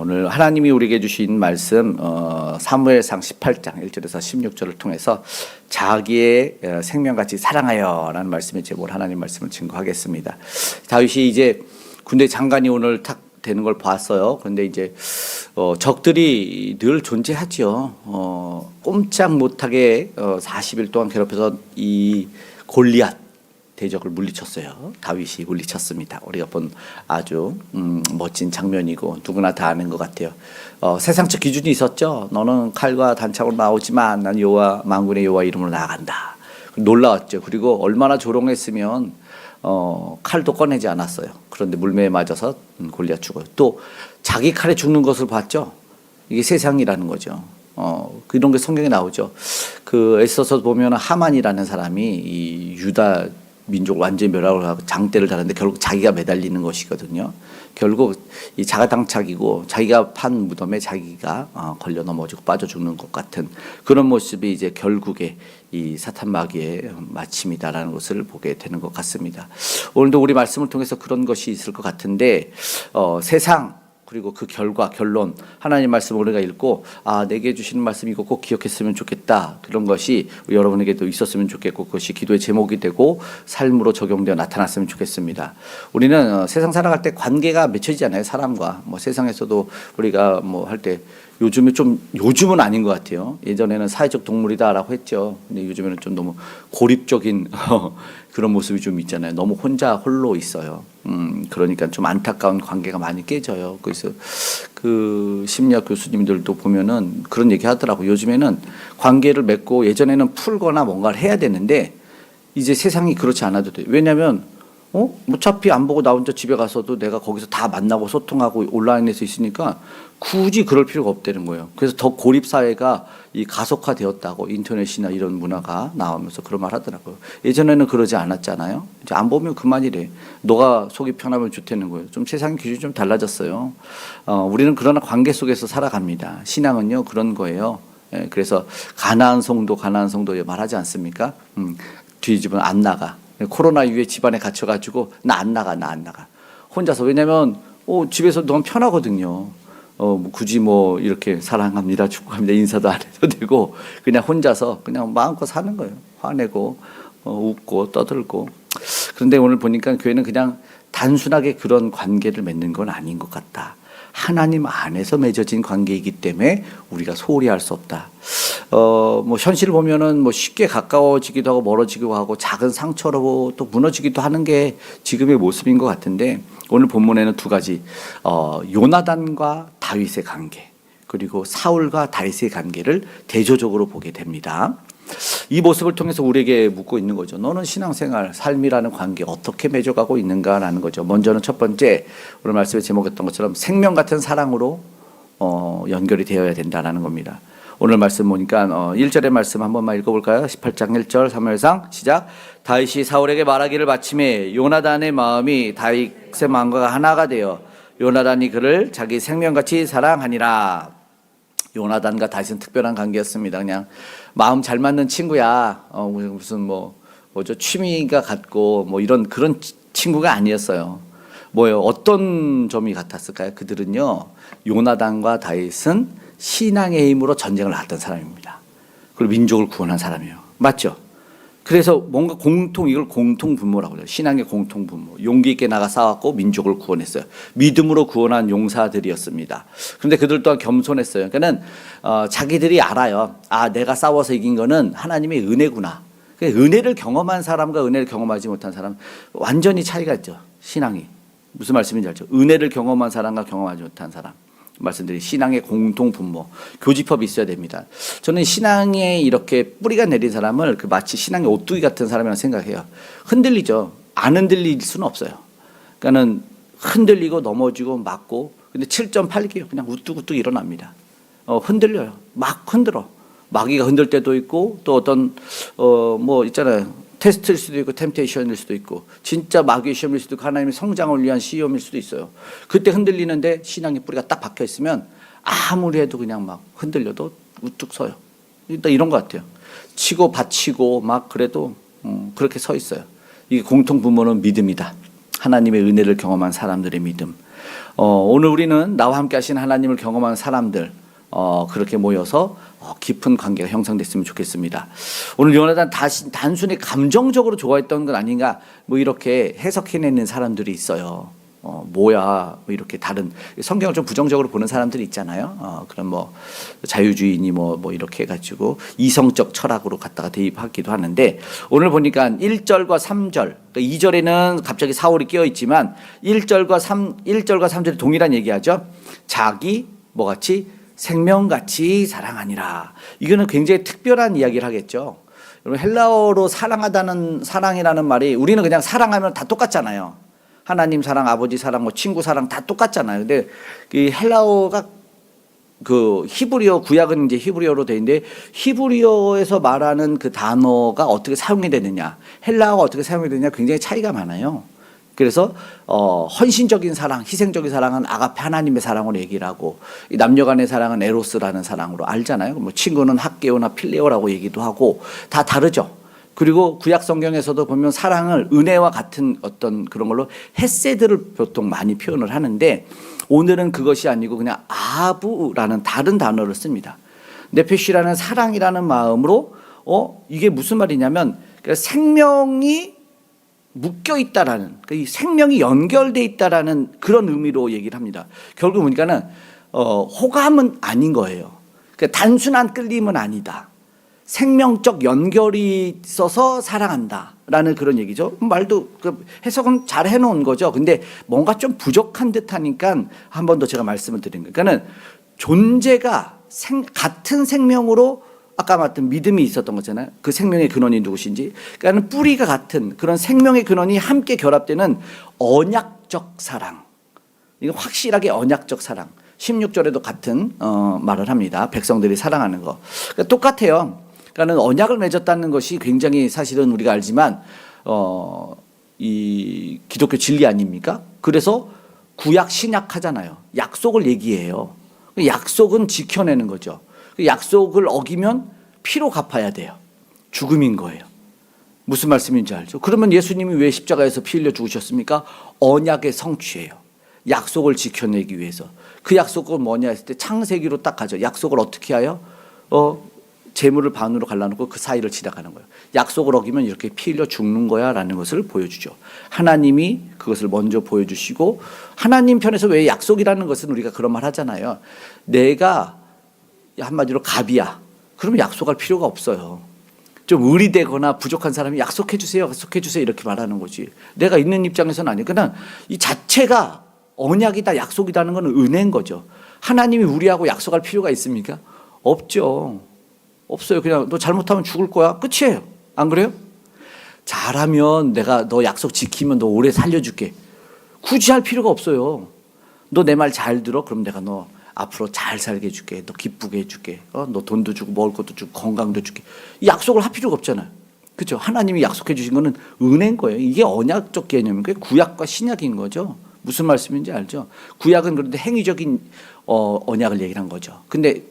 오늘 하나님이 우리에게 주신 말씀 사무엘상 18장 1절에서 16절을 통해서 자기의 생명같이 사랑하여라는 말씀의 제목으로 하나님 말씀을 증거하겠습니다. 다윗이 이제 군대 장관이 오늘 탁 되는 걸 봤어요. 그런데 이제 적들이 늘 존재하죠. 꼼짝 못하게 40일 동안 괴롭혀서 이 골리앗 대적을 물리쳤어요. 다윗이 물리쳤습니다. 우리가 본 아주 멋진 장면이고 누구나 다 아는 것 같아요. 세상적 기준이 있었죠. 너는 칼과 단창으로 나오지만 난 여호와 만군의 여호와 이름으로 나아간다. 놀라웠죠. 그리고 얼마나 조롱했으면 칼도 꺼내지 않았어요. 그런데 물매에 맞아서 골리앗 죽어요. 또 자기 칼에 죽는 것을 봤죠. 이게 세상이라는 거죠. 이런 게 성경에 나오죠. 그 에스더서 보면 하만이라는 사람이 이 유다 민족 완전히 멸하고 하고 장대를 달았는데 결국 자기가 매달리는 것이거든요. 결국 이 자가당착이고 자기가 판 무덤에 자기가 걸려 넘어지고 빠져 죽는 것 같은 그런 모습이 이제 결국에 이 사탄 마귀의 마침이다라는 것을 보게 되는 것 같습니다. 오늘도 우리 말씀을 통해서 그런 것이 있을 것 같은데 세상 그리고 그 결론 하나님 말씀 우리가 읽고 내게 주시는 말씀 이거 꼭 기억했으면 좋겠다. 그런 것이 여러분에게도 있었으면 좋겠고 그것이 기도의 제목이 되고 삶으로 적용되어 나타났으면 좋겠습니다. 우리는 세상 살아갈 때 관계가 맺혀지잖아요. 사람과 세상에서도 우리가 할 때 요즘은 아닌 것 같아요. 예전에는 사회적 동물이다라고 했죠. 근데 요즘에는 좀 너무 고립적인 그런 모습이 좀 있잖아요. 너무 홀로 있어요. 그러니까 좀 안타까운 관계가 많이 깨져요. 그래서 그 심리학 교수님들도 보면은 그런 얘기 하더라고요. 요즘에는 관계를 맺고 예전에는 풀거나 뭔가를 해야 되는데 이제 세상이 그렇지 않아도 돼요. 왜냐하면 어차피 안 보고 나 혼자 집에 가서도 내가 거기서 다 만나고 소통하고 온라인에서 있으니까 굳이 그럴 필요가 없다는 거예요. 그래서 더 고립사회가 이 가속화되었다고 인터넷이나 이런 문화가 나오면서 그런 말 하더라고요. 예전에는 그러지 않았잖아요. 이제 안 보면 그만이래. 너가 속이 편하면 좋다는 거예요. 좀 세상 기준이 좀 달라졌어요. 우리는 그러나 관계 속에서 살아갑니다. 신앙은요 그런 거예요. 그래서 가나안 성도 말하지 않습니까? 뒤집으면 안 나가. 코로나 이후에 집안에 갇혀가지고 나 안 나가. 혼자서. 왜냐면 집에서 너무 편하거든요. 굳이 이렇게 사랑합니다, 축복합니다 인사도 안 해도 되고 그냥 혼자서 그냥 마음껏 사는 거예요. 화내고 웃고 떠들고. 그런데 오늘 보니까 교회는 그냥 단순하게 그런 관계를 맺는 건 아닌 것 같다. 하나님 안에서 맺어진 관계이기 때문에 우리가 소홀히 할 수 없다. 현실을 보면은 쉽게 가까워지기도 하고 멀어지기도 하고 작은 상처로 또 무너지기도 하는 게 지금의 모습인 것 같은데 오늘 본문에는 두 가지 요나단과 다윗의 관계 그리고 사울과 다윗의 관계를 대조적으로 보게 됩니다. 이 모습을 통해서 우리에게 묻고 있는 거죠. 너는 신앙생활, 삶이라는 관계 어떻게 맺어가고 있는가라는 거죠. 먼저는 첫 번째 오늘 말씀에 제목했던 것처럼 생명 같은 사랑으로 연결이 되어야 된다는 겁니다. 오늘 말씀 보니까 1절의 말씀 한 번만 읽어볼까요? 18장 1절 사무엘상 시작. 다윗이 사울에게 말하기를 마침에 요나단의 마음이 다윗의 마음과 하나가 되어 요나단이 그를 자기 생명같이 사랑하니라. 요나단과 다윗은 특별한 관계였습니다. 그냥 마음 잘 맞는 친구야. 무슨 취미가 같고 이런 그런 친구가 아니었어요. 어떤 점이 같았을까요? 그들은요 요나단과 다윗은 신앙의 힘으로 전쟁을 나갔던 사람입니다. 그리고 민족을 구원한 사람이에요. 맞죠? 그래서 뭔가 이걸 공통분모라고 해요. 신앙의 공통분모. 용기 있게 나가 싸웠고 민족을 구원했어요. 믿음으로 구원한 용사들이었습니다. 그런데 그들 또한 겸손했어요. 그러니까는 자기들이 알아요. 내가 싸워서 이긴 거는 하나님의 은혜구나. 은혜를 경험한 사람과 은혜를 경험하지 못한 사람 완전히 차이가 있죠. 신앙이. 무슨 말씀인지 알죠? 은혜를 경험한 사람과 경험하지 못한 사람. 말씀드린 신앙의 공통분모, 교집합이 있어야 됩니다. 저는 신앙에 이렇게 뿌리가 내린 사람을 마치 신앙의 오뚜기 같은 사람이라고 생각해요. 흔들리죠. 안 흔들릴 수는 없어요. 그러니까는 흔들리고 넘어지고 맞고 근데 7.8개요. 그냥 우뚝우뚝 일어납니다. 흔들려요. 막 흔들어. 마귀가 흔들 때도 있고 또 어떤 있잖아요. 테스트일 수도 있고 템테이션일 수도 있고 진짜 마귀의 시험일 수도 있고 하나님의 성장을 위한 시험일 수도 있어요. 그때 흔들리는데 신앙의 뿌리가 딱 박혀 있으면 아무리 해도 그냥 막 흔들려도 우뚝 서요. 일단 이런 것 같아요. 치고 받치고 그래도 그렇게 서 있어요. 이게 공통분모는 믿음이다. 하나님의 은혜를 경험한 사람들의 믿음. 오늘 우리는 나와 함께 하신 하나님을 경험한 사람들 그렇게 모여서 깊은 관계가 형성됐으면 좋겠습니다. 오늘 요나단 단순히 감정적으로 좋아했던 건 아닌가 뭐 이렇게 해석해내는 사람들이 있어요. 뭐야 뭐 이렇게 다른 성경을 좀 부정적으로 보는 사람들이 있잖아요. 그런 뭐 자유주의니 뭐 이렇게 해가지고 이성적 철학으로 갖다가 대입하기도 하는데 오늘 보니까 1절과 3절 그러니까 2절에는 갑자기 사울이 끼어 있지만 1절과 3절이 동일한 얘기하죠. 자기 뭐같이 생명같이 사랑하니라. 이거는 굉장히 특별한 이야기를 하겠죠. 여러분 헬라어로 사랑이라는 말이 우리는 그냥 사랑하면 다 똑같잖아요. 하나님 사랑, 아버지 사랑, 뭐 친구 사랑 다 똑같잖아요. 근데 이 헬라어가 그 히브리어 구약은 이제 히브리어로 돼 있는데 히브리어에서 말하는 그 단어가 어떻게 사용이 되느냐, 헬라어가 어떻게 사용이 되느냐 굉장히 차이가 많아요. 그래서 헌신적인 사랑, 희생적인 사랑은 아가페 하나님의 사랑으로 얘기를 하고 남녀간의 사랑은 에로스라는 사랑으로 알잖아요. 뭐 친구는 학게오나 필레오라고 얘기도 하고 다 다르죠. 그리고 구약 성경에서도 보면 사랑을 은혜와 같은 어떤 그런 걸로 헤세드를 보통 많이 표현을 하는데 오늘은 그것이 아니고 그냥 아부라는 다른 단어를 씁니다. 네페시라는 사랑이라는 마음으로 이게 무슨 말이냐면 생명이 묶여 있다라는 이 생명이 연결돼 있다라는 그런 의미로 얘기를 합니다. 결국 보니까는 호감은 아닌 거예요. 그러니까 단순한 끌림은 아니다. 생명적 연결이 있어서 사랑한다라는 그런 얘기죠. 말도 해석은 잘 해놓은 거죠. 근데 뭔가 좀 부족한 듯하니까 한 번 더 제가 말씀을 드린 거예요. 그러니까는 존재가 같은 생명으로 아까 말했던 믿음이 있었던 거잖아요. 그 생명의 근원이 누구신지. 그러니까 뿌리가 같은 그런 생명의 근원이 함께 결합되는 언약적 사랑. 이거 확실하게 언약적 사랑. 16절에도 같은 말을 합니다. 백성들이 사랑하는 거. 그러니까 똑같아요. 그러니까 언약을 맺었다는 것이 굉장히 사실은 우리가 알지만 이 기독교 진리 아닙니까? 그래서 구약 신약 하잖아요. 약속을 얘기해요. 약속은 지켜내는 거죠. 약속을 어기면 피로 갚아야 돼요. 죽음인 거예요. 무슨 말씀인지 알죠? 그러면 예수님이 왜 십자가에서 피 흘려 죽으셨습니까? 언약의 성취예요. 약속을 지켜내기 위해서. 그 약속은 뭐냐 했을 때 창세기로 딱 가죠. 약속을 어떻게 하여? 재물을 반으로 갈라놓고 그 사이를 지나가는 거예요. 약속을 어기면 이렇게 피 흘려 죽는 거야 라는 것을 보여주죠. 하나님이 그것을 먼저 보여주시고 하나님 편에서 왜 약속이라는 것은 우리가 그런 말 하잖아요. 내가 한마디로 갑이야. 그러면 약속할 필요가 없어요. 좀 의리되거나 부족한 사람이 약속해 주세요. 약속해 주세요. 이렇게 말하는 거지. 내가 있는 입장에서는 아니에요. 그냥 이 자체가 언약이다 약속이다는 건 은혜인 거죠. 하나님이 우리하고 약속할 필요가 있습니까? 없죠. 없어요. 그냥 너 잘못하면 죽을 거야. 끝이에요. 안 그래요? 잘하면 내가 너 약속 지키면 너 오래 살려줄게. 굳이 할 필요가 없어요. 너 내 말 잘 들어? 그럼 내가 너 앞으로 잘 살게 해줄게. 너 기쁘게 해줄게. 너 돈도 주고 먹을 것도 주고 건강도 줄게. 이 약속을 할 필요가 없잖아요. 그렇죠? 하나님이 약속해 주신 거는 은혜인 거예요. 이게 언약적 개념인 거예요. 구약과 신약인 거죠. 무슨 말씀인지 알죠? 구약은 그런데 행위적인 언약을 얘기한 거죠. 근데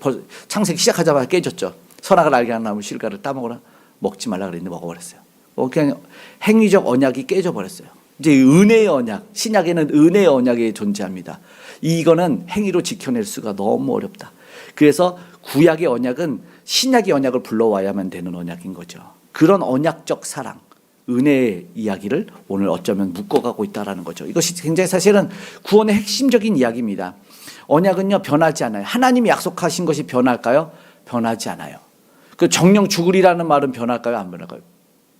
창세기 시작하자마자 깨졌죠. 선악을 알게 하는 나무 실과를 따먹으라. 먹지 말라 그랬는데 먹어버렸어요. 그냥 행위적 언약이 깨져버렸어요. 이제 은혜의 언약, 신약에는 은혜의 언약이 존재합니다. 이거는 행위로 지켜낼 수가 너무 어렵다. 그래서 구약의 언약은 신약의 언약을 불러와야만 되는 언약인 거죠. 그런 언약적 사랑, 은혜의 이야기를 오늘 어쩌면 묶어가고 있다는 거죠. 이것이 굉장히 사실은 구원의 핵심적인 이야기입니다. 언약은요 변하지 않아요. 하나님이 약속하신 것이 변할까요? 변하지 않아요. 그 정령 죽으리라는 말은 변할까요? 안 변할까요?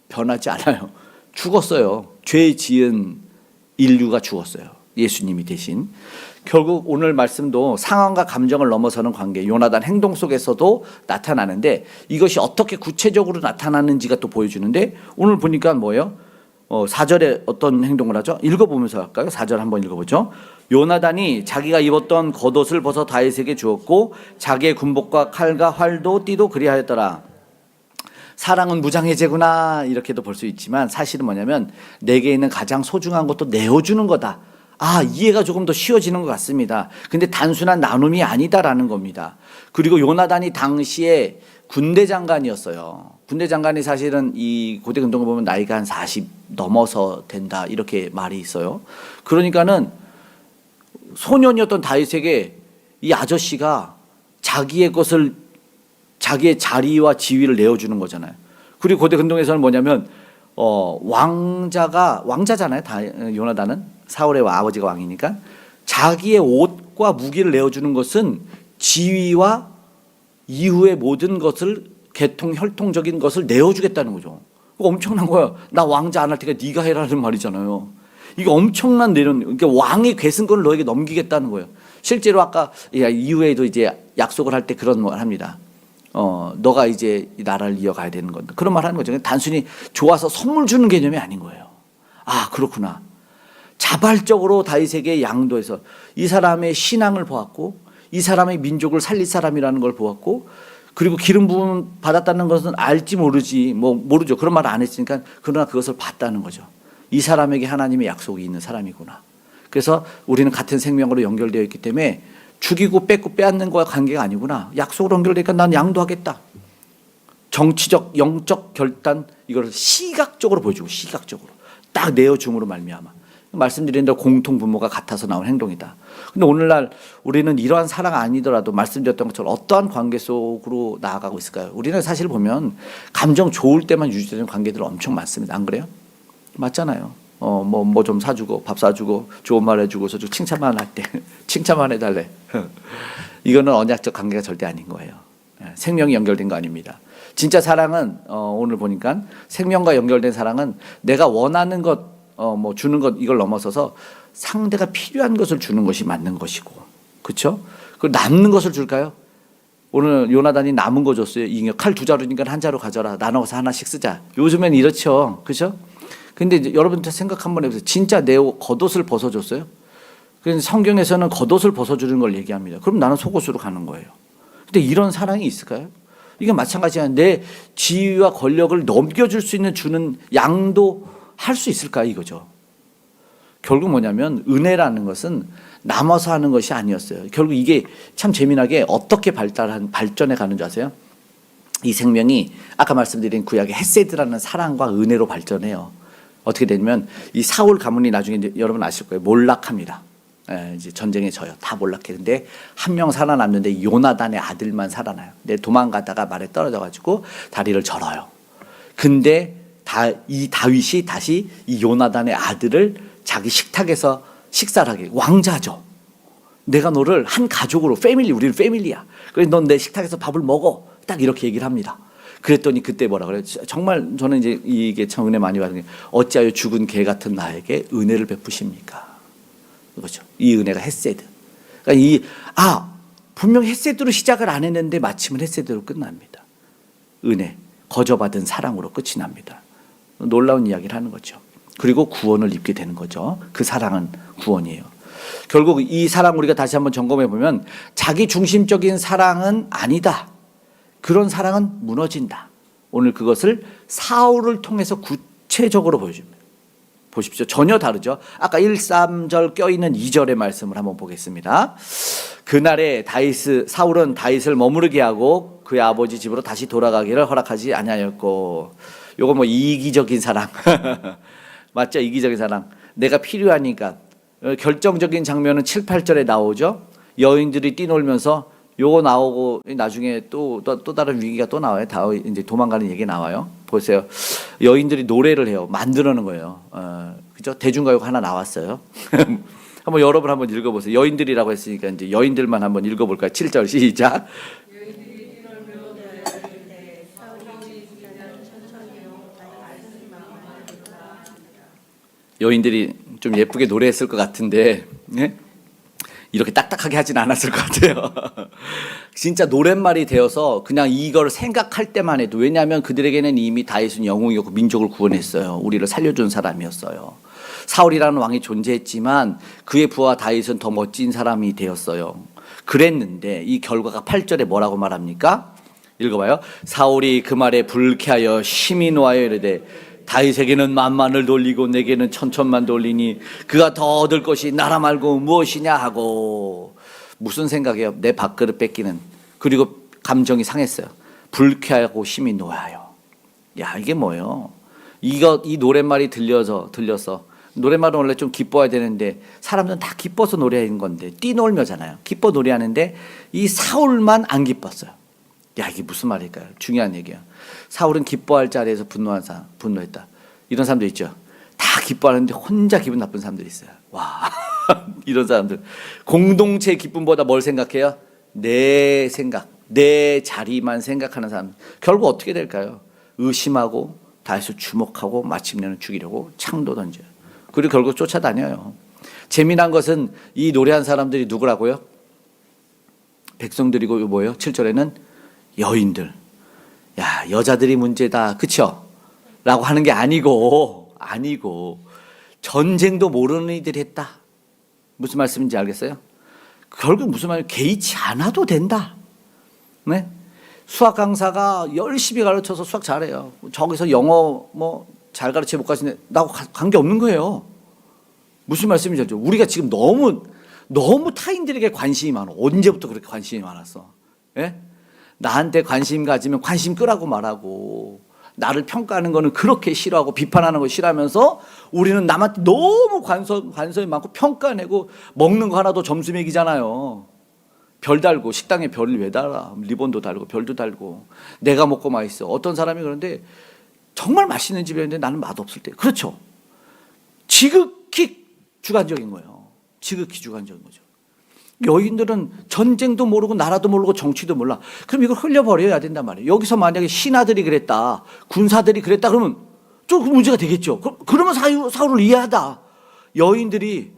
변하지 않아요. 죽었어요. 죄 지은 인류가 죽었어요. 예수님이 대신. 결국 오늘 말씀도 상황과 감정을 넘어서는 관계, 요나단 행동 속에서도 나타나는데 이것이 어떻게 구체적으로 나타나는지가 또 보여주는데 오늘 보니까 뭐예요? 4절에 어떤 행동을 하죠? 읽어보면서 할까요? 4절 한번 읽어보죠. 요나단이 자기가 입었던 겉옷을 벗어 다윗에게 주었고 자기의 군복과 칼과 활도 띠도 그리하였더라. 사랑은 무장의 죄구나 이렇게도 볼 수 있지만 사실은 뭐냐면 내게 있는 가장 소중한 것도 내어주는 거다. 이해가 조금 더 쉬워지는 것 같습니다. 근데 단순한 나눔이 아니다라는 겁니다. 그리고 요나단이 당시에 군대 장관이었어요. 군대 장관이 사실은 이 고대 근동을 보면 나이가 한 40 넘어서 된다 이렇게 말이 있어요. 그러니까는 소년이었던 다윗에게 이 아저씨가 자기의 것을, 자기의 자리와 지위를 내어주는 거잖아요. 그리고 고대 근동에서는 뭐냐면 왕자잖아요. 요나단은 사울의 아버지가 왕이니까 자기의 옷과 무기를 내어주는 것은 지위와 이후의 모든 것을, 계통 혈통적인 것을 내어주겠다는 거죠. 엄청난 거야. 나 왕자 안 할 테니까 네가 해라는 말이잖아요. 이게 엄청난 그러니까 왕의 계승권을 너에게 넘기겠다는 거예요. 실제로 아까 이후에도 이제 약속을 할 때 그런 말 합니다. 너가 이제 이 나라를 이어가야 되는 건데, 그런 말 하는 거죠. 단순히 좋아서 선물 주는 개념이 아닌 거예요. 아, 그렇구나. 자발적으로 다윗에게 양도해서 이 사람의 신앙을 보았고, 이 사람의 민족을 살릴 사람이라는 걸 보았고, 그리고 기름 부음 받았다는 것은 알지 모르지, 모르죠. 그런 말을 안 했으니까, 그러나 그것을 봤다는 거죠. 이 사람에게 하나님의 약속이 있는 사람이구나. 그래서 우리는 같은 생명으로 연결되어 있기 때문에 죽이고 뺏고 빼앗는 거와 관계가 아니구나. 약속으로 연결되니까 난 양도하겠다. 정치적, 영적 결단, 이걸 시각적으로 보여주고, 시각적으로 딱 내어줌으로 말미암아. 말씀드린 대로 공통 분모가 같아서 나온 행동이다. 근데 오늘날 우리는 이러한 사랑 아니더라도 말씀드렸던 것처럼 어떠한 관계 속으로 나아가고 있을까요? 우리는 사실 보면 감정 좋을 때만 유지되는 관계들 엄청 많습니다. 안 그래요? 맞잖아요. 뭐 좀 사주고 밥 사주고 좋은 말 해주고 저 칭찬만 할 때 칭찬만 해달래. 이거는 언약적 관계가 절대 아닌 거예요. 생명이 연결된 거 아닙니다. 진짜 사랑은 오늘 보니까 생명과 연결된 사랑은 내가 원하는 것, 주는 것, 이걸 넘어서서 상대가 필요한 것을 주는 것이 맞는 것이고, 그렇죠? 그 남는 것을 줄까요? 오늘 요나단이 남은 거 줬어요. 이게 칼 2자루니까 1자루 가져라. 나눠서 하나씩 쓰자. 요즘엔 이렇죠, 그렇죠? 근데 이제 여러분 생각 한번 해보세요. 진짜 내 겉옷을 벗어줬어요? 그래서 성경에서는 겉옷을 벗어주는 걸 얘기합니다. 그럼 나는 속옷으로 가는 거예요. 근데 이런 사랑이 있을까요? 이게 마찬가지야. 내 지위와 권력을 넘겨줄 수 있는, 주는 양도 할 수 있을까 이거죠. 결국 뭐냐면 은혜라는 것은 남아서 하는 것이 아니었어요. 결국 이게 참 재미나게 어떻게 발전해 가는 줄 아세요? 이 생명이 아까 말씀드린 구약의 헤세드라는 사랑과 은혜로 발전해요. 어떻게 되냐면 이 사울 가문이 나중에 이제 여러분 아실 거예요. 몰락합니다. 이제 전쟁에 져요. 다 몰락했는데 한 명 살아남는데 요나단의 아들만 살아나요. 근데 도망가다가 말에 떨어져가지고 다리를 절어요. 근데 이 다윗이 다시 이 요나단의 아들을 자기 식탁에서 식사를 하게, 왕자죠. 내가 너를 한 가족으로, 우리는 패밀리야. 그래서 넌 내 식탁에서 밥을 먹어. 딱 이렇게 얘기를 합니다. 그랬더니 그때 뭐라 그래요? 정말 저는 이제 이게 참 은혜 많이 받은 게, 어찌하여 죽은 개 같은 나에게 은혜를 베푸십니까? 그렇죠. 이 은혜가 헤세드. 그러니까 분명 헤세드로 시작을 안 했는데 마침은 헤세드로 끝납니다. 은혜, 거저받은 사랑으로 끝이 납니다. 놀라운 이야기를 하는 거죠. 그리고 구원을 입게 되는 거죠. 그 사랑은 구원이에요. 결국 이 사랑 우리가 다시 한번 점검해 보면 자기 중심적인 사랑은 아니다. 그런 사랑은 무너진다. 오늘 그것을 사울을 통해서 구체적으로 보여줍니다. 보십시오. 전혀 다르죠. 아까 1, 3절 껴있는 2절의 말씀을 한번 보겠습니다. 그날에 사울은 다윗을 머무르게 하고 그의 아버지 집으로 다시 돌아가기를 허락하지 아니하였고, 요거 뭐 이기적인 사랑 맞죠? 이기적인 사랑. 내가 필요하니까. 결정적인 장면은 7, 8절에 나오죠. 여인들이 뛰놀면서 요거 나오고 나중에 또 다른 위기가 또 나와요. 이제 도망가는 얘기 나와요. 보세요. 여인들이 노래를 해요. 만들어는 거예요. 그죠? 대중가요가 하나 나왔어요. 여러분 한번 읽어보세요. 여인들이라고 했으니까 이제 여인들만 한번 읽어볼까요? 7절 시작. 여인들이 좀 예쁘게 노래했을 것 같은데, 네? 이렇게 딱딱하게 하진 않았을 것 같아요. 진짜 노랫말이 되어서 그냥 이걸 생각할 때만 해도, 왜냐하면 그들에게는 이미 다윗은 영웅이었고 민족을 구원했어요. 우리를 살려준 사람이었어요. 사울이라는 왕이 존재했지만 그의 부하 다윗은 더 멋진 사람이 되었어요. 그랬는데 이 결과가 8절에 뭐라고 말합니까? 읽어봐요. 사울이 그 말에 불쾌하여 심히 노하여 이르되 다윗에게는 만만을 돌리고 내게는 천천만 돌리니 그가 더 얻을 것이 나라 말고 무엇이냐 하고. 무슨 생각이에요? 내 밥그릇 뺏기는. 그리고 감정이 상했어요. 불쾌하고 심히 노하여. 야, 이게 뭐예요? 이 노랫말이 들려서 노래말은 원래 좀 기뻐야 되는데 사람들은 다 기뻐서 노래하는 건데 뛰놀며잖아요. 기뻐 노래하는데 이 사울만 안 기뻤어요. 야, 이게 무슨 말일까요? 중요한 얘기야. 사울은 기뻐할 자리에서 분노했다. 이런 사람들 있죠. 다 기뻐하는데 혼자 기분 나쁜 사람들이 있어요. 와, 이런 사람들 공동체 기쁨보다 뭘 생각해요? 내 생각, 내 자리만 생각하는 사람. 결국 어떻게 될까요? 의심하고 다해서 주목하고 마침내는 죽이려고 창도 던져요. 그리고 결국 쫓아다녀요. 재미난 것은 이 노래한 사람들이 누구라고요? 백성들이고 뭐예요? 7절에는 여인들. 야, 여자들이 문제다. 그쵸? 라고 하는 게 아니고 전쟁도 모르는 이들이 했다. 무슨 말씀인지 알겠어요? 결국 무슨 말이에요? 개의치 않아도 된다. 네? 수학 강사가 열심히 가르쳐서 수학 잘해요. 저기서 영어 뭐 잘 가르쳐 못 가시네. 나하고 관계 없는 거예요. 무슨 말씀인지 알죠? 우리가 지금 너무 타인들에게 관심이 많아. 언제부터 그렇게 관심이 많았어? 예? 나한테 관심 가지면 관심 끄라고 말하고, 나를 평가하는 거는 그렇게 싫어하고 비판하는 거 싫어하면서 우리는 남한테 너무 관심이 많고 평가내고, 먹는 거 하나도 점수 매기잖아요. 별 달고, 식당에 별을 왜 달아? 리본도 달고 별도 달고. 내가 먹고 맛있어. 어떤 사람이 그런데 정말 맛있는 집이었는데 나는 맛없을 때. 그렇죠. 지극히 주관적인 거예요. 지극히 주관적인 거죠. 여인들은 전쟁도 모르고 나라도 모르고 정치도 몰라. 그럼 이걸 흘려버려야 된단 말이에요. 여기서 만약에 신하들이 그랬다, 군사들이 그랬다 그러면 좀 문제가 되겠죠. 그러면 사울을 이해하다. 여인들이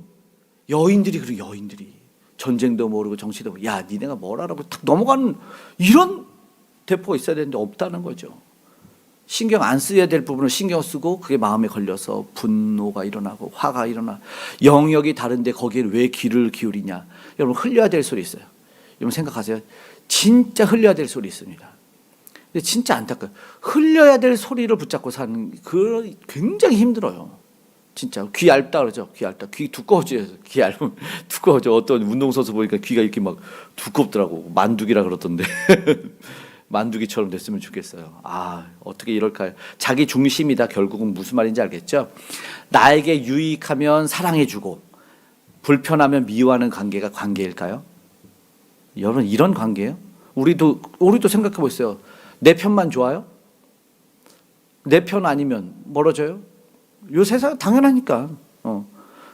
전쟁도 모르고 정치도 모르고, 야, 니네가 뭘 알아고 탁 넘어가는 이런 대포가 있어야 되는데 없다는 거죠. 신경 안 써야 될 부분을 신경 쓰고 그게 마음에 걸려서 분노가 일어나고 화가 일어나. 영역이 다른데 거기에 왜 귀를 기울이냐. 여러분, 흘려야 될 소리 있어요. 여러분 생각하세요. 진짜 흘려야 될 소리 있습니다. 근데 진짜 안타까워요. 흘려야 될 소리를 붙잡고 사는 그 굉장히 힘들어요. 진짜 귀 얇다 그러죠. 귀 얇다. 귀 두꺼워져요. 귀 얇으면 두꺼워져. 어떤 운동선수 보니까 귀가 이렇게 막 두껍더라고. 만두기라 그러던데. 만두기처럼 됐으면 좋겠어요. 아, 어떻게 이럴까요? 자기 중심이다. 결국은 무슨 말인지 알겠죠? 나에게 유익하면 사랑해주고 불편하면 미워하는 관계가 관계일까요? 여러분, 이런 관계예요? 우리도 생각해 보세요. 내 편만 좋아요? 내 편 아니면 멀어져요? 요 세상 당연하니까.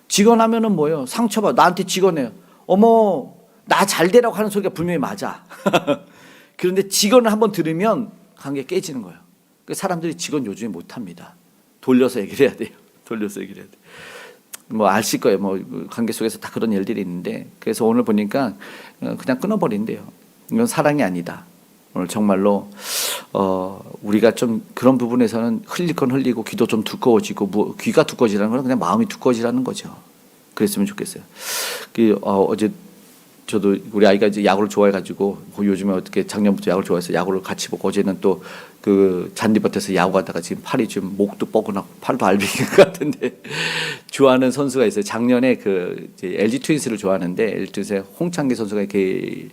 직언하면은 뭐예요? 상처받아. 나한테 직언해요. 어머, 나 잘 되라고 하는 소리가 분명히 맞아. 그런데 직언을 한번 들으면 관계 깨지는 거예요. 사람들이 직언 요즘에 못합니다. 돌려서 얘기를 해야 돼요. 돌려서 얘기를 해야 돼요. 뭐 아실 거예요. 뭐 관계 속에서 다 그런 일들이 있는데, 그래서 오늘 보니까 그냥 끊어버린대요. 이건 사랑이 아니다. 오늘 정말로 우리가 좀 그런 부분에서는 흘릴 건 흘리고 귀도 좀 두꺼워지고, 귀가 두꺼워지라는 건 그냥 마음이 두꺼워지라는 거죠. 그랬으면 좋겠어요. 어제 저도 우리 아이가 이제 야구를 좋아해가지고, 요즘에 어떻게 작년부터 야구를 좋아해서 야구를 같이 보고, 어제는 또 그 잔디밭에서 야구하다가 지금 팔이 좀 목도 뻐근하고 팔도 알비긴 것 같은데 좋아하는 선수가 있어요. 작년에 그 이제 LG 트윈스를 좋아하는데, LG 트윈스의 홍창기 선수가 이렇게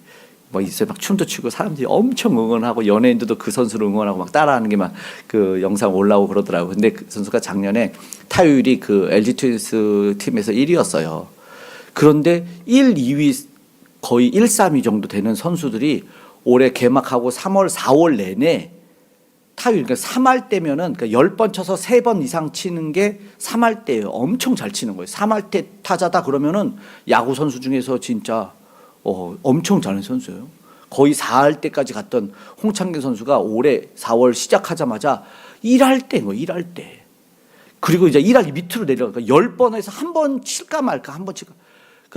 뭐 있어요. 막 춤도 추고 사람들이 엄청 응원하고 연예인들도 그 선수를 응원하고 막 따라하는 게 막 그 영상 올라오고 그러더라고요. 근데 그 선수가 작년에 타율이 그 LG 트윈스 팀에서 1위였어요. 그런데 1, 2위 거의 1, 3위 정도 되는 선수들이 올해 개막하고 3월, 4월 내내 타율, 그러니까 3할 때면은, 그러니까 10번 쳐서 3번 이상 치는 게 3할 때예요. 엄청 잘 치는 거예요. 3할 때 타자다 그러면은 야구 선수 중에서 진짜 엄청 잘하는 선수예요. 거의 4할 때까지 갔던 홍창기 선수가 올해 4월 시작하자마자 1할 때인 거예요. 1할 때. 그리고 이제 1할 밑으로 내려가니까 10번에서 한 번 칠까 말까, 한 번 칠까.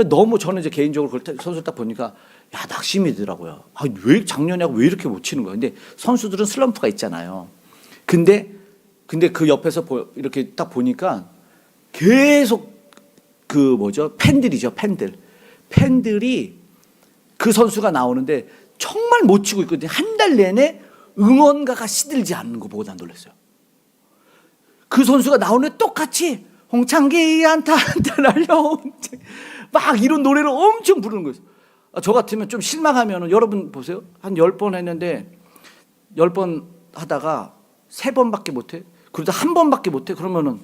너무 저는 이제 개인적으로 선수를 딱 보니까 야, 낙심이 더라고요. 아, 왜 작년에 왜 이렇게 못 치는 거야? 근데 선수들은 슬럼프가 있잖아요. 근데 그 옆에서 이렇게 딱 보니까 계속 그 팬들이죠, 팬들이 그 선수가 나오는데 정말 못 치고 있거든요. 한 달 내내 응원가가 시들지 않는 거 보고 난 놀랐어요. 그 선수가 나오는데 똑같이 홍창기 안타 날려 막 이런 노래를 엄청 부르는 거예요. 저 같으면 좀 실망하면, 여러분 보세요. 한 10번 했는데 10번 하다가 3번밖에 못해. 그러다 한 번밖에 못해. 그러면은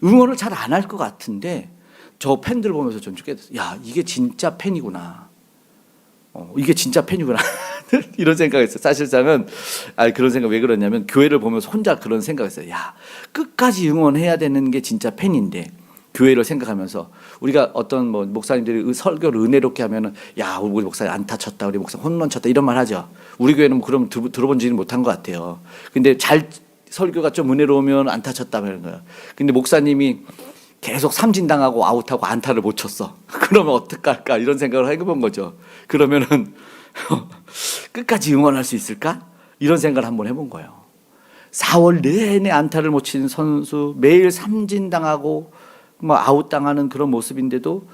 응원을 잘 안 할 것 같은데 저 팬들 보면서 좀 깨달았어요. 야, 이게 진짜 팬이구나. 이게 진짜 팬이구나. 이런 생각했어요. 사실상은 그런 생각 왜 그러냐면 교회를 보면서 혼자 그런 생각했어요. 야, 끝까지 응원해야 되는 게 진짜 팬인데 교회를 생각하면서 우리가 어떤 뭐 목사님들이 설교를 은혜롭게 하면은 야, 우리 목사님 안타 쳤다, 우리 목사 홈런 쳤다 이런 말 하죠. 우리 교회는 뭐 그럼 들어본지는 못한 것 같아요. 근데 잘 설교가 좀 은혜로우면 안타 쳤다 그러는 거예요. 근데 목사님이 계속 삼진당하고 아웃하고 안타를 못 쳤어. 그러면 어떡할까 이런 생각을 해본 거죠. 그러면은 끝까지 응원할 수 있을까? 이런 생각을 한번 해본 거예요. 4월 내내 안타를 못 치는 선수, 매일 삼진당하고 뭐 아웃당하는 그런 모습인데도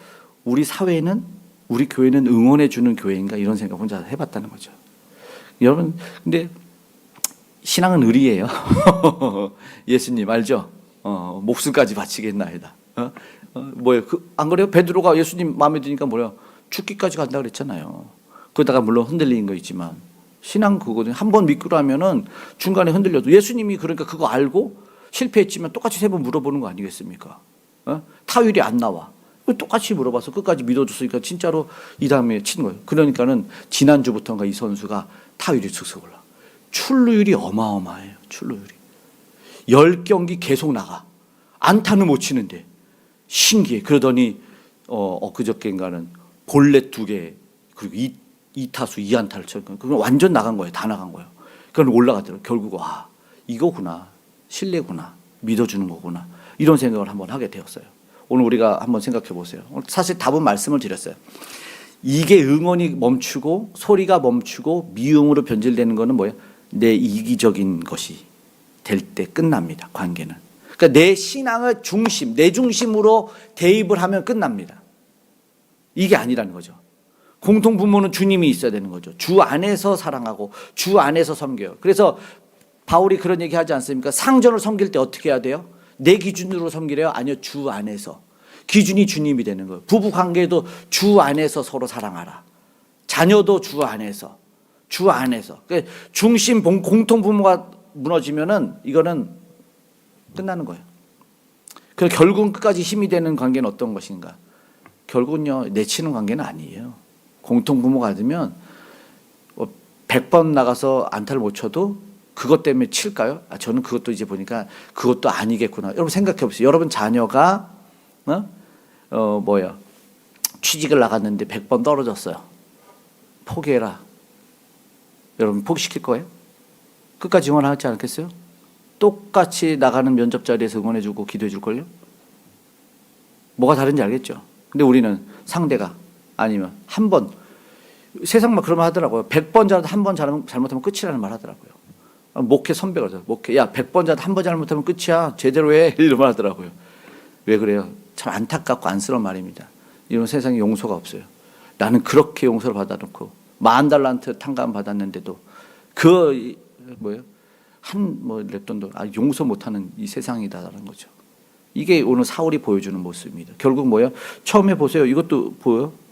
우리 사회는, 우리 교회는 응원해 주는 교회인가 이런 생각 혼자 해봤다는 거죠. 여러분, 근데 신앙은 의리예요. 예수님 알죠? 목숨까지 바치겠나이다. 뭐예요? 안 그래요? 베드로가 예수님 마음에 드니까 뭐야? 죽기까지 간다 그랬잖아요. 그러다가 물론 흔들리는 거 있지만 신앙 그거는 한번 믿기로 하면은 중간에 흔들려도 예수님이 그러니까 그거 알고 실패했지만 똑같이 세 번 물어보는 거 아니겠습니까? 타율이 안 나와. 똑같이 물어봐서 끝까지 믿어줬으니까 진짜로 이 다음에 치는 거예요. 그러니까는 지난주부터인가 이 선수가 타율이 쑥쑥 올라. 출루율이 어마어마해요. 출루율이. 10경기 계속 나가. 안타는 못 치는데 신기해. 그러더니 엊그저께인가는 볼넷 2개 그리고 2타수 2안타를 쳤고 그건 완전 나간 거예요. 다 나간 거예요. 그건 올라가더라고요. 결국 와 이거구나. 신뢰구나. 믿어주는 거구나. 이런 생각을 한번 하게 되었어요. 오늘 우리가 한번 생각해 보세요. 사실 답은 말씀을 드렸어요. 이게 응원이 멈추고 소리가 멈추고 미움으로 변질되는 거는 뭐예요? 내 이기적인 것이 될 때 끝납니다. 관계는. 그러니까 내 신앙의 중심, 내 중심으로 대입을 하면 끝납니다. 이게 아니라는 거죠. 공통 부모는 주님이 있어야 되는 거죠. 주 안에서 사랑하고 주 안에서 섬겨요. 그래서 바울이 그런 얘기 하지 않습니까? 상전을 섬길 때 어떻게 해야 돼요? 내 기준으로 섬기래요? 아니요, 주 안에서. 기준이 주님이 되는 거예요. 부부 관계도 주 안에서 서로 사랑하라. 자녀도 주 안에서. 주 안에서. 그러니까 중심 공통 부모가 무너지면은 이거는 끝나는 거예요. 그래서 결국은 끝까지 힘이 되는 관계는 어떤 것인가? 결국은요, 내치는 관계는 아니에요. 공통 부모가 되면 100번 나가서 안타를 못 쳐도 그것 때문에 칠까요? 저는 그것도 이제 보니까 그것도 아니겠구나. 여러분 생각해 보세요. 여러분 자녀가 취직을 나갔는데 100번 떨어졌어요. 포기해라. 여러분 포기시킬 거예요? 끝까지 응원하지 않겠어요? 똑같이 나가는 면접 자리에서 응원해주고 기도해줄걸요? 뭐가 다른지 알겠죠? 근데 우리는 상대가 아니면 한 번, 세상만 그러면 하더라고요. 100번 잘해도 한 번 잘못하면 끝이라는 말 하더라고요. 목회 선배가 그러죠. 목회, 야 100번 잘해도 한 번 잘못하면 끝이야. 제대로 해. 이런 말 하더라고요. 왜 그래요? 참 안타깝고 안쓰러운 말입니다. 이런 세상에 용서가 없어요. 나는 그렇게 용서를 받아놓고 $10,000 탕감 받았는데도 랩돈도 용서 못하는 이 세상이다라는 거죠. 이게 오늘 사울이 보여주는 모습입니다. 결국 뭐예요? 처음에 보세요. 이것도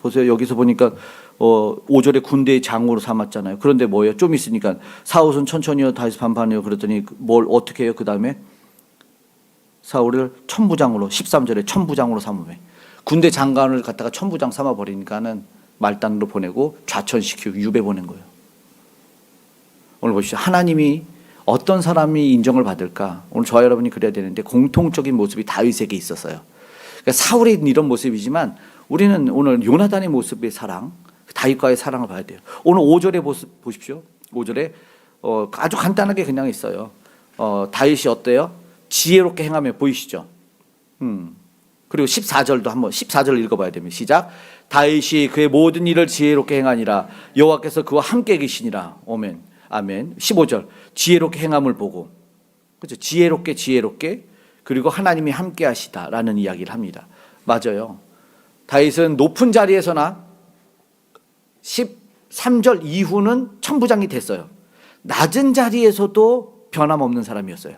보세요. 여기서 보니까 5절에 군대의 장으로 삼았잖아요. 그런데 뭐예요? 좀 있으니까 사울은 천천히요, 다윗은 반반이요. 그랬더니 뭘 어떻게 해요? 그 다음에 사울을 천부장으로 13절에 천부장으로 삼으며 군대 장관을 갖다가 천부장 삼아 버리니까는 말단으로 보내고 좌천시키고 유배 보낸 거예요. 오늘 보시죠. 하나님이 어떤 사람이 인정을 받을까? 오늘 저와 여러분이 그래야 되는데 공통적인 모습이 다윗에게 있었어요. 그러니까 사울의 이런 모습이지만 우리는 오늘 요나단의 모습의 사랑, 다윗과의 사랑을 봐야 돼요. 오늘 5절에 보십시오. 5절에 아주 간단하게 그냥 있어요. 다윗이 어때요? 지혜롭게 행하며 보이시죠? 그리고 14절도 한번 14절 읽어봐야 됩니다. 시작. 다윗이 그의 모든 일을 지혜롭게 행하니라 여호와께서 그와 함께 계시니라. 아멘. 아멘. 15절 지혜롭게 행함을 보고 그렇죠. 지혜롭게 그리고 하나님이 함께 하시다라는 이야기를 합니다. 맞아요. 다윗은 높은 자리에서나 13절 이후는 천부장이 됐어요. 낮은 자리에서도 변함없는 사람이었어요.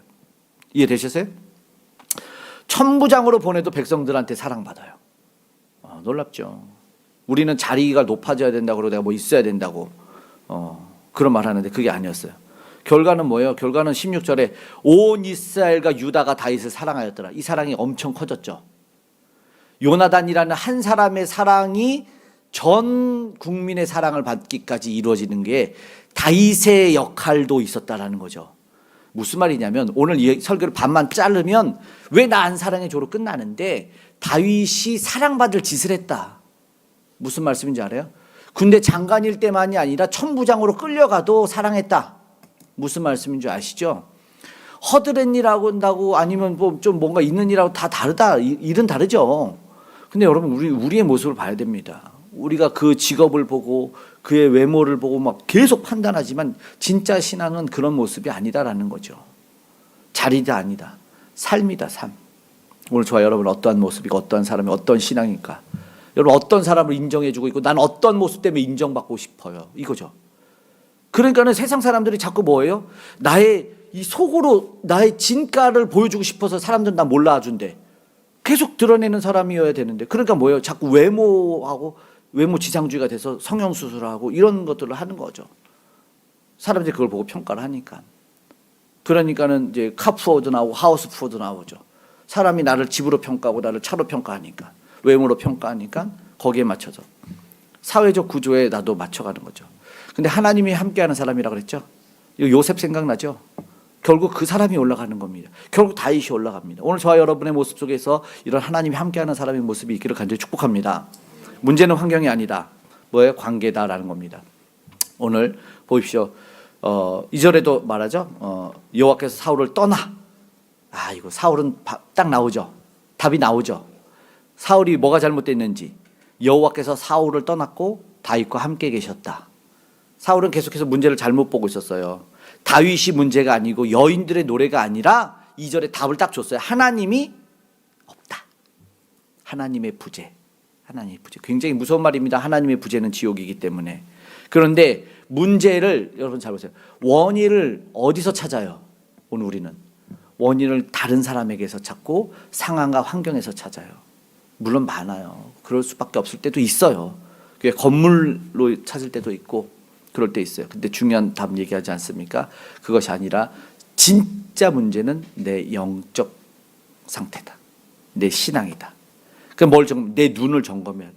이해되셨어요? 천부장으로 보내도 백성들한테 사랑받아요. 놀랍죠. 우리는 자리가 높아져야 된다고 그러고 내가 뭐 있어야 된다고 그런 말 하는데 그게 아니었어요. 결과는 뭐예요? 결과는 16절에 온 이스라엘과 유다가 다윗을 사랑하였더라. 이 사랑이 엄청 커졌죠. 요나단이라는 한 사람의 사랑이 전 국민의 사랑을 받기까지 이루어지는 게 다윗의 역할도 있었다라는 거죠. 무슨 말이냐면 오늘 이 설교를 반만 자르면 왜 나 안 사랑해줘로 끝나는데 다윗이 사랑받을 짓을 했다. 무슨 말씀인지 알아요? 군대 장관일 때만이 아니라 천부장으로 끌려가도 사랑했다. 무슨 말씀인 줄 아시죠? 허드렛 일하고 한다고 아니면 뭐 좀 뭔가 있는 일하고 다 다르다. 일은 다르죠. 근데 여러분 우리의 모습을 봐야 됩니다. 우리가 그 직업을 보고 그의 외모를 보고 막 계속 판단하지만 진짜 신앙은 그런 모습이 아니다라는 거죠. 자리가 아니다. 삶이다, 삶. 오늘 저와 여러분 어떠한 모습이고 어떠한 사람이 어떤 신앙일까? 여러분 어떤 사람을 인정해주고 있고 난 어떤 모습 때문에 인정받고 싶어요. 이거죠. 그러니까는 세상 사람들이 자꾸 뭐예요? 나의 이 속으로 나의 진가를 보여주고 싶어서 사람들은 나 몰라준대. 계속 드러내는 사람이어야 되는데 그러니까 뭐예요? 자꾸 외모하고 외모 지상주의가 돼서 성형수술하고 이런 것들을 하는 거죠. 사람들이 그걸 보고 평가를 하니까. 그러니까는 이제 카푸어도 나오고 하우스푸어도 나오죠. 사람이 나를 집으로 평가하고 나를 차로 평가하니까 외모로 평가하니까 거기에 맞춰서 사회적 구조에 나도 맞춰가는 거죠. 근데 하나님이 함께하는 사람이라고 그랬죠. 요셉 생각나죠? 결국 그 사람이 올라가는 겁니다. 결국 다윗이 올라갑니다. 오늘 저와 여러분의 모습 속에서 이런 하나님이 함께하는 사람의 모습이 있기를 간절히 축복합니다. 문제는 환경이 아니다. 뭐예요? 관계다라는 겁니다. 오늘 보십시오. 2절에도 말하죠. 여호와께서 사울을 떠나. 이거 사울은 딱 나오죠. 답이 나오죠. 사울이 뭐가 잘못됐는지. 여호와께서 사울을 떠났고 다윗과 함께 계셨다. 사울은 계속해서 문제를 잘못 보고 있었어요. 다윗이 문제가 아니고 여인들의 노래가 아니라 2절에 답을 딱 줬어요. 하나님이 없다. 하나님의 부재. 하나님의 부재. 굉장히 무서운 말입니다. 하나님의 부재는 지옥이기 때문에. 그런데 문제를 여러분 잘 보세요. 원인을 어디서 찾아요? 오늘 우리는 원인을 다른 사람에게서 찾고 상황과 환경에서 찾아요. 물론 많아요. 그럴 수밖에 없을 때도 있어요. 건물로 찾을 때도 있고 그럴 때 있어요. 근데 중요한 답 얘기하지 않습니까? 그것이 아니라 진짜 문제는 내 영적 상태다. 내 신앙이다. 내 눈을 점검해야 돼.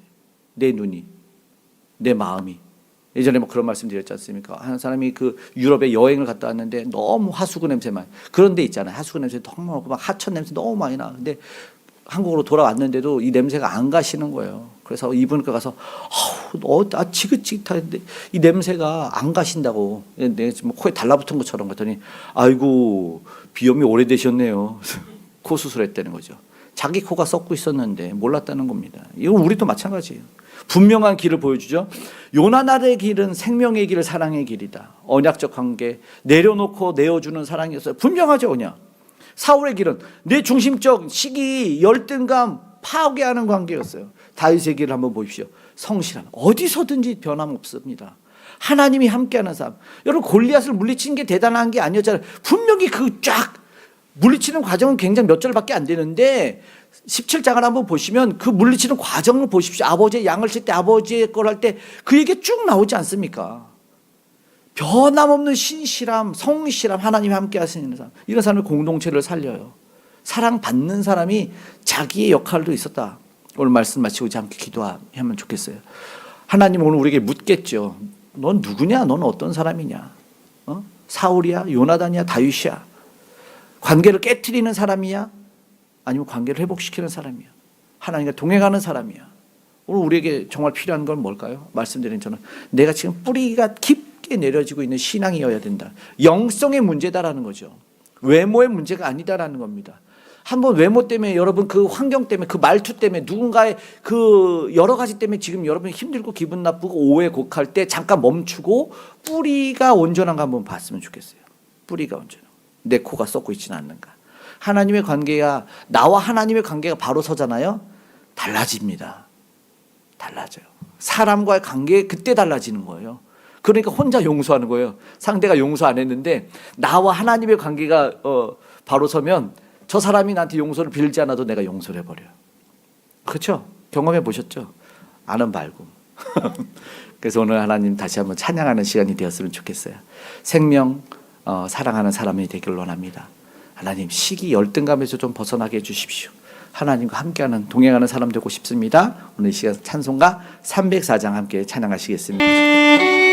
내 눈이, 내 마음이. 예전에 뭐 그런 말씀 드렸지 않습니까? 한 사람이 그 유럽에 여행을 갔다 왔는데 너무 하수구 냄새만. 그런 데 있잖아요. 하수구 냄새 너무 나고 막 하천 냄새 너무 많이 나. 근데 한국으로 돌아왔는데도 이 냄새가 안 가시는 거예요. 그래서 이분께 가서 지긋지긋한데 이 냄새가 안 가신다고. 내가 지금 코에 달라붙은 것처럼 그랬더니 아이고 비염이 오래되셨네요. 코 수술했다는 거죠. 자기 코가 썩고 있었는데 몰랐다는 겁니다. 이건 우리도 마찬가지예요. 분명한 길을 보여주죠. 요나단의 길은 생명의 길, 사랑의 길이다. 언약적 관계, 내려놓고 내어주는 사랑이었어요. 분명하죠, 그냥. 사울의 길은 내 중심적 시기, 열등감, 파괴하는 관계였어요. 다윗의 길을 한번 보십시오. 성실한, 어디서든지 변함없습니다. 하나님이 함께하는 삶. 여러분 골리앗을 물리친 게 대단한 게 아니었잖아요. 분명히 그 쫙 물리치는 과정은 굉장히 몇 절밖에 안 되는데 17장을 한번 보시면 그 물리치는 과정을 보십시오. 아버지의 양을 칠 때 아버지의 걸 할 때 그 얘기 쭉 나오지 않습니까? 변함없는 신실함, 성실함, 하나님이 함께 하시는 사람. 이런 사람의 공동체를 살려요. 사랑받는 사람이 자기의 역할도 있었다. 오늘 말씀 마치고 잠깐 기도하면 좋겠어요. 하나님 오늘 우리에게 묻겠죠. 넌 누구냐? 넌 어떤 사람이냐? 사울이야? 요나단이야? 다윗이야? 관계를 깨트리는 사람이야? 아니면 관계를 회복시키는 사람이야? 하나님과 동행하는 사람이야? 오늘 우리에게 정말 필요한 건 뭘까요? 말씀드린 저는 내가 지금 뿌리가 깊게 내려지고 있는 신앙이어야 된다. 영성의 문제다라는 거죠. 외모의 문제가 아니다라는 겁니다. 한번 외모 때문에 여러분 그 환경 때문에 그 말투 때문에 누군가의 그 여러 가지 때문에 지금 여러분이 힘들고 기분 나쁘고 오해 곡할 때 잠깐 멈추고 뿌리가 온전한가 한번 봤으면 좋겠어요. 뿌리가 온전한. 내 코가 썩고 있지는 않는가. 하나님의 관계가 나와 하나님의 관계가 바로 서잖아요. 달라집니다. 달라져요. 사람과의 관계 그때 달라지는 거예요. 그러니까 혼자 용서하는 거예요. 상대가 용서 안 했는데 나와 하나님의 관계가 바로 서면 저 사람이 나한테 용서를 빌지 않아도 내가 용서를 해버려요. 그렇죠? 경험해 보셨죠? 아는 말고. 그래서 오늘 하나님 다시 한번 찬양하는 시간이 되었으면 좋겠어요. 생명, 사랑하는 사람이 되길 원합니다. 하나님, 시기 열등감에서 좀 벗어나게 해주십시오. 하나님과 함께하는, 동행하는 사람 되고 싶습니다. 오늘 이 시간 찬송가 304장 함께 찬양하시겠습니다.